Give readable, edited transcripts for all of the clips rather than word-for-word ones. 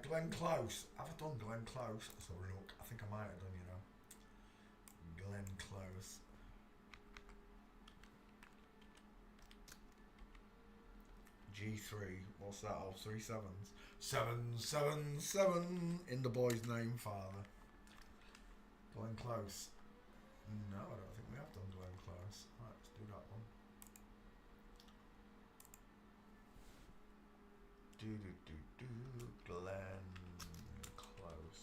Glen Close. Have I done Glen Close? Let's have a look. I think I might have done, you know. Glen Close. G3. What's that? Oh, 3 sevens. 777 in the boy's name, father. Glen Close. No, I don't think we have done Glen Close. Right, let's do that one. Glen Close.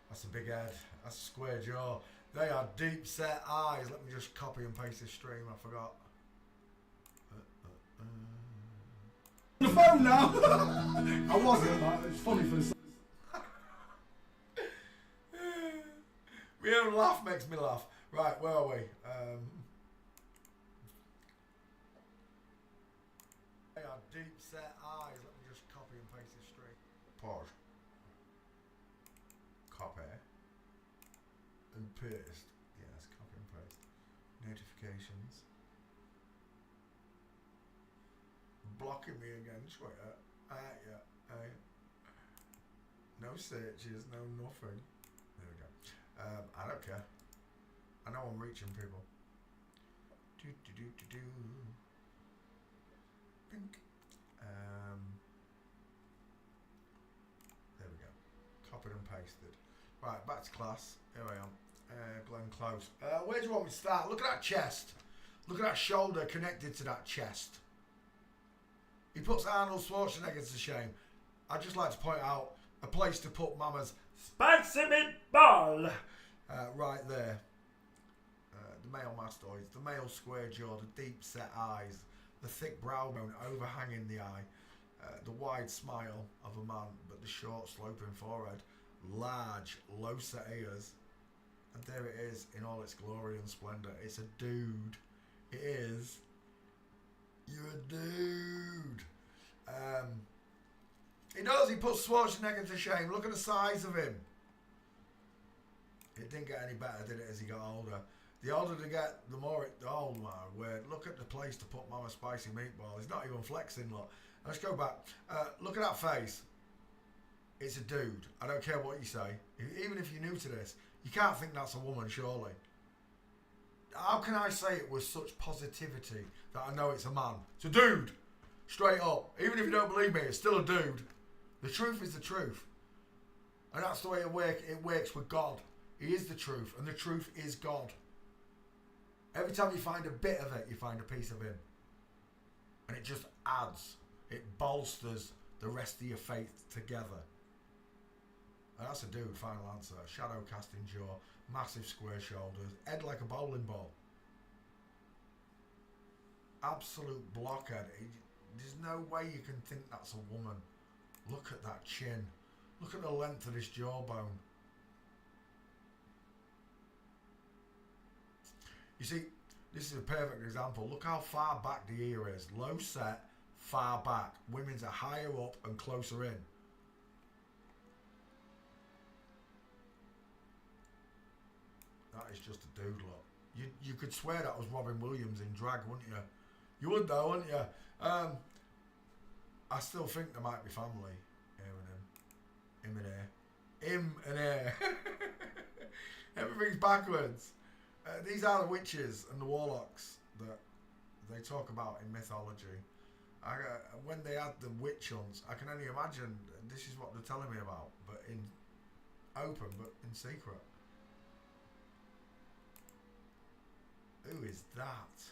That's a big head. That's a square jaw. They are deep set eyes. Let me just copy and paste this stream. I forgot. On the phone now. I wasn't, but it's funny for the. My own laugh makes me laugh. Right, where are we? They are deep set eyes. Let me just copy and paste this stream. Pause. Copy. And paste. Yes, copy and paste. Notifications. Blocking me again, Twitter. Yeah. No searches, no nothing. There we go. I don't care. I know I'm reaching people. Pink. There we go. Copied and pasted. Right, back to class. Here I am. Glen Close. Where do you want me to start? Look at that chest. Look at that shoulder connected to that chest. He puts Arnold Schwarzenegger to shame. I'd just like to point out a place to put Mama's spicy meatball. Right there. The male mastoids, the male square jaw, the deep set eyes, the thick brow bone overhanging the eye, the wide smile of a man, but the short sloping forehead, large, low set ears, and there it is in all its glory and splendour. It's a dude. It is. You're a dude. He does. He puts Schwarzenegger to shame. Look at the size of him. It didn't get any better, did it, as he got older? The older they get, the more it... Oh, my word. Look at the place to put Mama Spicy Meatball. He's not even flexing, look. Let's go back. Look at that face. It's a dude. I don't care what you say. Even if you're new to this, you can't think that's a woman, surely. How can I say it with such positivity that I know it's a man? It's a dude. Straight up. Even if you don't believe me, it's still a dude. The truth is the truth. And that's the way it works with God. He is the truth, and the truth is God. Every time you find a bit of it, you find a piece of him. And it just adds. It bolsters the rest of your faith together. And that's a dude, final answer. Shadow casting jaw, massive square shoulders, head like a bowling ball. Absolute blockhead. There's no way you can think that's a woman. Look at that chin. Look at the length of this jawbone. You see, this is a perfect example. Look how far back the ear is. Low set, far back. Women's are higher up and closer in. That is just a dude, look. You could swear that was Robin Williams in drag, wouldn't you? You would though, wouldn't you? I still think there might be family here and him. Him and here. Him and here. Everything's backwards. These are the witches and the warlocks that they talk about in mythology. When they had the witch hunts, I can only imagine this is what they're telling me about, but in open, but in secret. Who is that?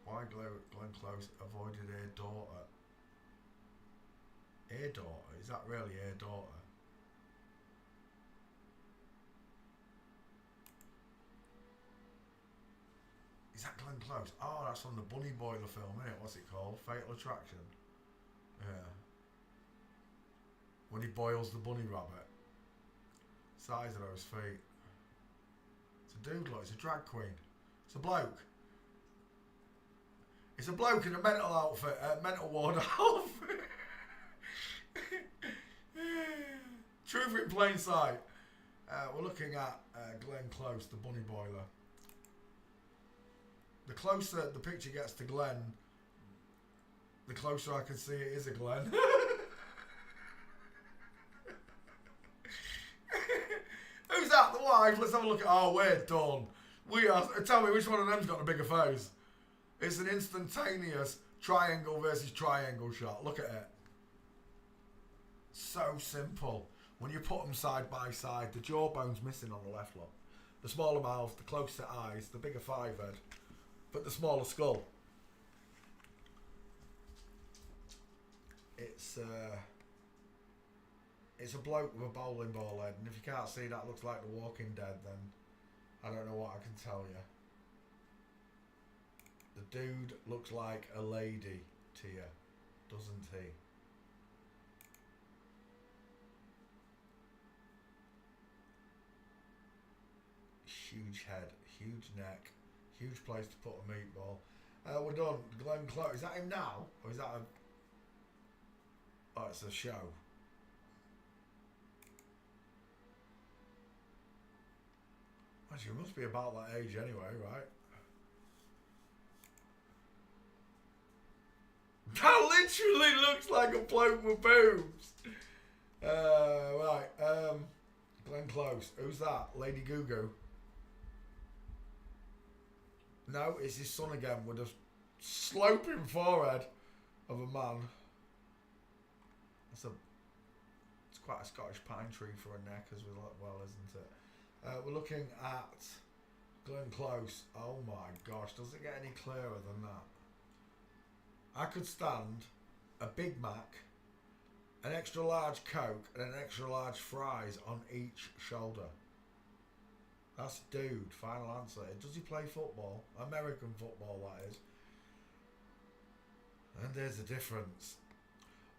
Why Glen Close avoided her daughter? Her daughter? Is that really her daughter? Is that Glen Close? Oh, that's from the Bunny Boiler film, isn't it? What's it called? Fatal Attraction. Yeah. When he boils the bunny rabbit. Size of those feet. It's a dude, look. It's a drag queen. It's a bloke. It's a bloke in a mental outfit, mental ward outfit. Truth in plain sight. We're looking at Glen Close, the bunny boiler. The closer the picture gets to Glen, The closer I can see it is a Glen. Who's that? The wife? Let's have a look at. Oh, we're done. We are. Tell me which one of them's got the bigger face. It's an instantaneous triangle versus triangle shot. Look at it. So simple. When you put them side by side, the jawbone's missing on the left look. The smaller mouth, the closer eyes, the bigger five head, but the smaller skull. It's a bloke with a bowling ball head, and if you can't see that looks like The Walking Dead, then I don't know what I can tell you. The dude looks like a lady to you, doesn't he? Huge head, huge neck, huge place to put a meatball. We're done. Glen Close. Is that him now? Or is that a... Oh, it's a show. Actually, it must be about that age anyway, right? That literally looks like a bloke with boobs. Right. Glen Close. Who's that? Lady Goo Goo. No, it's his son again with a sloping forehead of a man. It's quite a Scottish pine tree for a neck as well, isn't it? We're looking at Glen Close. Oh my gosh, does it get any clearer than that? I could stand a Big Mac, an extra large Coke and an extra large fries on each shoulder. That's dude, final answer. Does he play football? American football, that is. And there's the difference.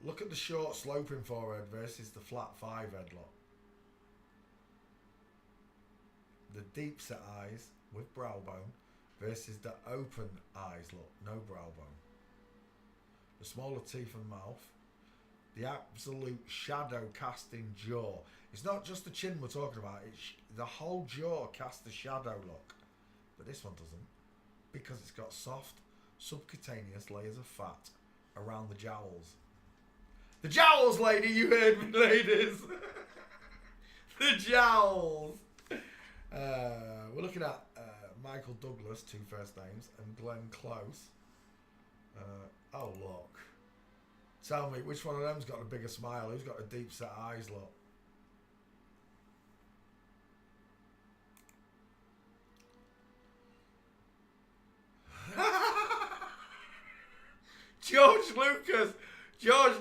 Look at the short sloping forehead versus the flat five head look. The deep set eyes with brow bone versus the open eyes look, no brow bone. The smaller teeth and mouth. The absolute shadow casting jaw. It's not just the chin we're talking about, it's the whole jaw casts the shadow look. But this one doesn't, because it's got soft, subcutaneous layers of fat around the jowls. The jowls, lady, you heard me, ladies. The jowls. We're looking at Michael Douglas, 2 first names, and Glen Close. Oh, look. Tell me, which one of them's got a bigger smile? Who's got a deep set eyes, look? George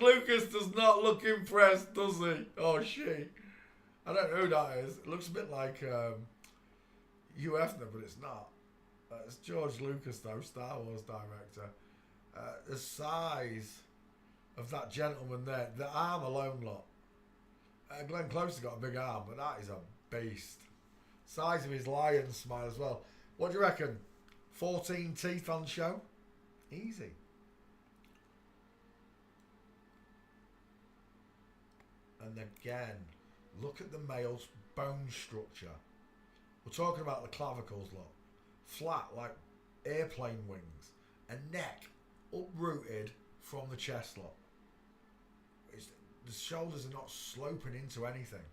Lucas does not look impressed, does he? Or she? I don't know who that is. It looks a bit like Hugh Hefner, but it's not. It's George Lucas, though, Star Wars director. The size of that gentleman there, the arm alone, look. Glen Close has got a big arm, but that is a beast. Size of his lion smile as well. What do you reckon? 14 teeth on show? Easy. And again, look at the male's bone structure. We're talking about the clavicles, look. Flat like airplane wings. A neck uprooted from the chest, look. The shoulders are not sloping into anything.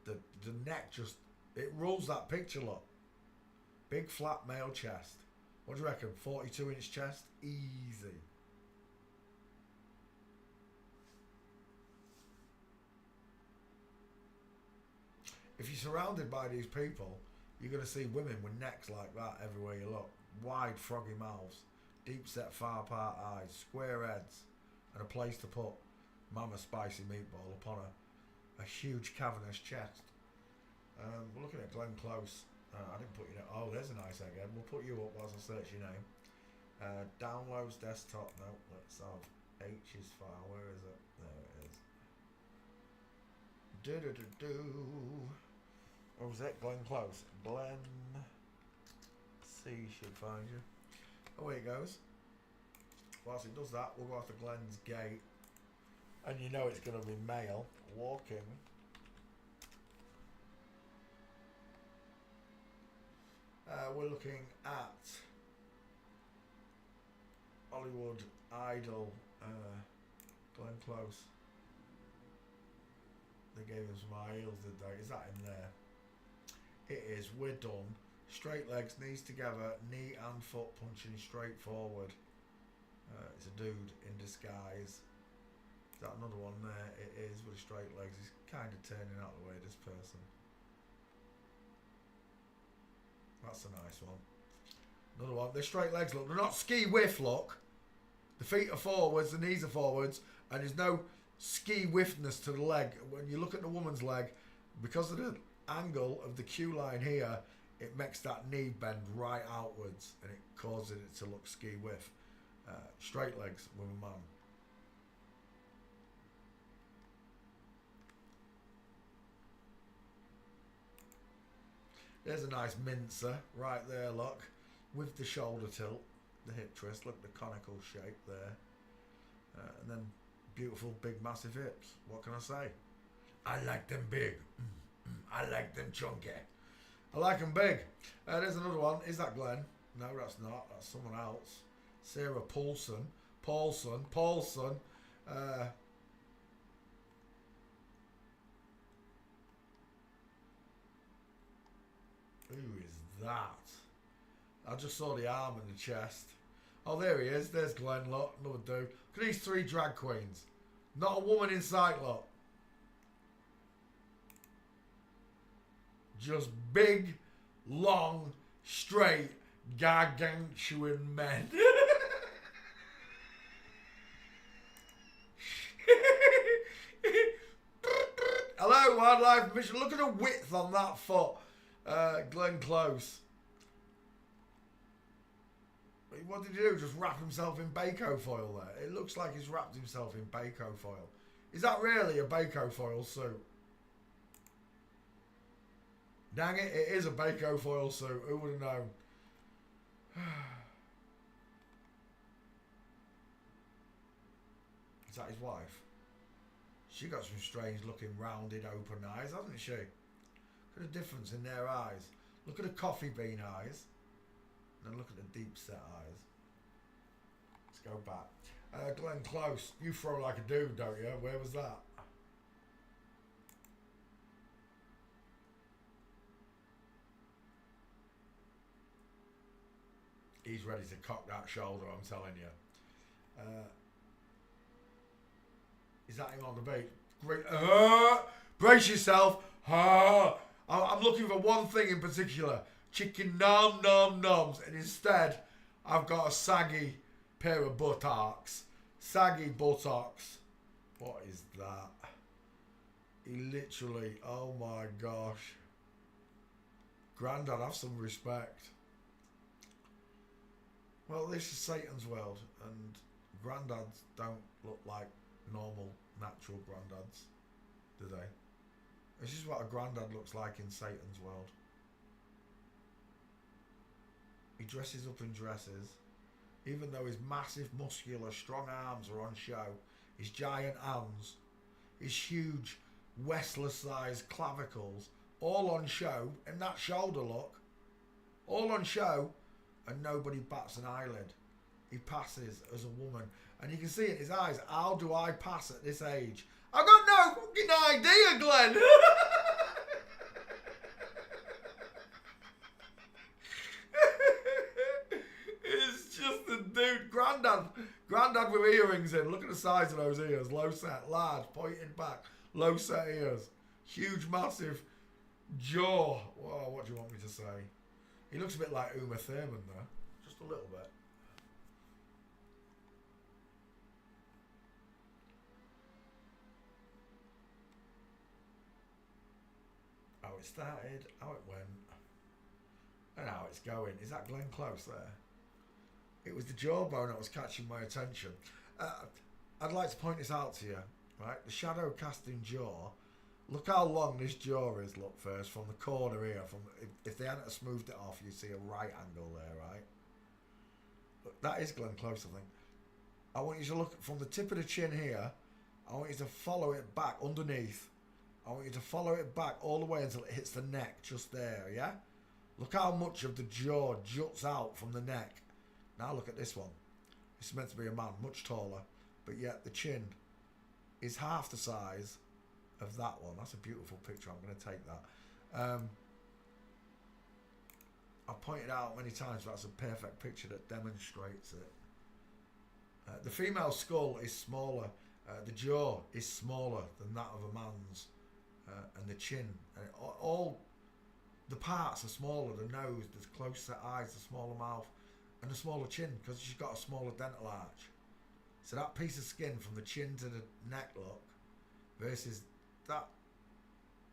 The neck just, it rules that picture, look. Big flat male chest. What do you reckon? 42-inch chest? Easy. If you're surrounded by these people, you're going to see women with necks like that everywhere you look. Wide, froggy mouths, deep set far apart eyes, square heads, and a place to put Mama Spicy Meatball upon a huge cavernous chest. We're looking at Glen Close. I didn't put your name. Oh, there's a nice egg. We'll put you up whilst I search your name. Downloads desktop. No, let's have H's file. Where is it? There it is. What was it? Glen Close. Glen C should find you. Away it goes. Whilst it does that, we'll go after Glen's gate. And you know it's going to be male walking. We're looking at... Hollywood Idol, Glen Close. They gave him some high heels, did they? Is that in there? It is. We're done. Straight legs, knees together, knee and foot punching straight forward. It's a dude in disguise. Is that another one there? It is with straight legs. He's kind of turning out the way, this person. That's a nice one. Another one. They're straight legs, look. They're not ski whiff, look. The feet are forwards, the knees are forwards, and there's no ski whiffness to the leg. When you look at the woman's leg, because of the angle of the Q line here, it makes that knee bend right outwards, and it causes it to look ski whiff. Straight legs with a man. There's a nice mincer right there, look, with the shoulder tilt, the hip twist, look, the conical shape there, and then beautiful big massive hips. What can I say? I like them big. I like them chunky. I like them big. There's another one. Is that Glenn? No, that's not. That's someone else. Sarah Paulson. Who is that? I just saw the arm and the chest. Oh, there he is. There's Glenn, look. Another dude. Look at these three drag queens. Not a woman in sight, look. Just big, long, straight, gargantuan men. Hello, Wildlife Mission. Look at the width on that foot. Glen Close. What did he do? Just wrap himself in Baco foil there. It looks like he's wrapped himself in Baco foil. Is that really a Baco foil suit? Dang it, it is a Baco foil suit. Who would have known? Is that his wife? She got some strange looking rounded open eyes, hasn't she? Look at the difference in their eyes. Look at the coffee bean eyes. And then look at the deep set eyes. Let's go back. Glen Close, you throw like a dude, don't you? Where was that? He's ready to cock that shoulder, I'm telling you. Is that him on the beat? Great. Brace yourself. I'm looking for one thing in particular. Chicken nom nom noms. And instead, I've got a saggy pair of buttocks. Saggy buttocks. What is that? He literally, oh my gosh. Grandad, have some respect. Well, this is Satan's world, and granddads don't look like normal, natural granddads, do they? This is what a granddad looks like in Satan's world. He dresses up in dresses, even though his massive, muscular, strong arms are on show, his giant hands, his huge, Westler-sized clavicles, all on show, and that shoulder look, all on show, and nobody bats an eyelid. He passes as a woman. And you can see in his eyes, how do I pass at this age? I've got no fucking idea, Glenn. It's just a dude. Grandad with earrings in. Look at the size of those ears. Low set, large, pointed back, low set ears. Huge, massive jaw. Whoa, what do you want me to say? He looks a bit like Uma Thurman though. Just a little bit. How it started, how it went, and how it's going. Is that Glen Close there? It was the jawbone that was catching my attention. I'd like to point this out to you, right? The shadow casting jaw. Look how long this jaw is, look first, from the corner here. If they hadn't smoothed it off, you'd see a right angle there, right? Look, that is Glen Close, I think. I want you to look from the tip of the chin here. I want you to follow it back underneath. I want you to follow it back all the way until it hits the neck, just there, yeah? Look how much of the jaw juts out from the neck. Now look at this one. It's meant to be a man, much taller, but yet the chin is half the size of that one. That's a beautiful picture. I'm going to take that. I've pointed out many times that's a perfect picture that demonstrates it. The female skull is smaller. The jaw is smaller than that of a man's, and the chin. All the parts are smaller. The nose, the close set eyes, the smaller mouth, and the smaller chin because she's got a smaller dental arch. So that piece of skin from the chin to the neck look versus that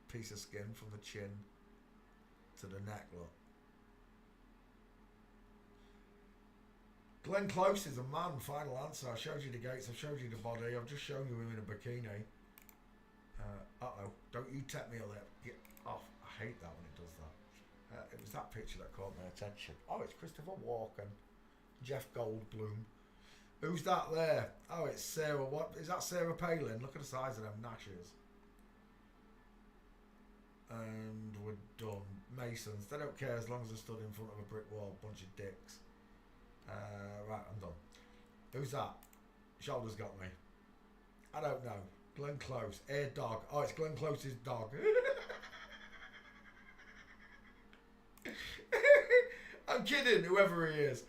piece of skin from the chin to the neck look. Glen Close is a man, final answer. I showed you the gates, I've showed you the body, I've just shown you him in a bikini. Uh-oh, don't you tap me on that. Get off. I hate that when it does that. It was that picture that caught my attention. Oh, it's Christopher Walken. Jeff Goldblum. Who's that there? Oh, it's Sarah. What is that? Sarah Palin. Look at the size of them gnashes. And we're done. Masons. They don't care as long as they're stood in front of a brick wall. Bunch of dicks. Right, I'm done. Who's that? Shoulders got me. I don't know. Glen Close. Air dog. Oh, it's Glen Close's dog. I'm kidding, whoever he is.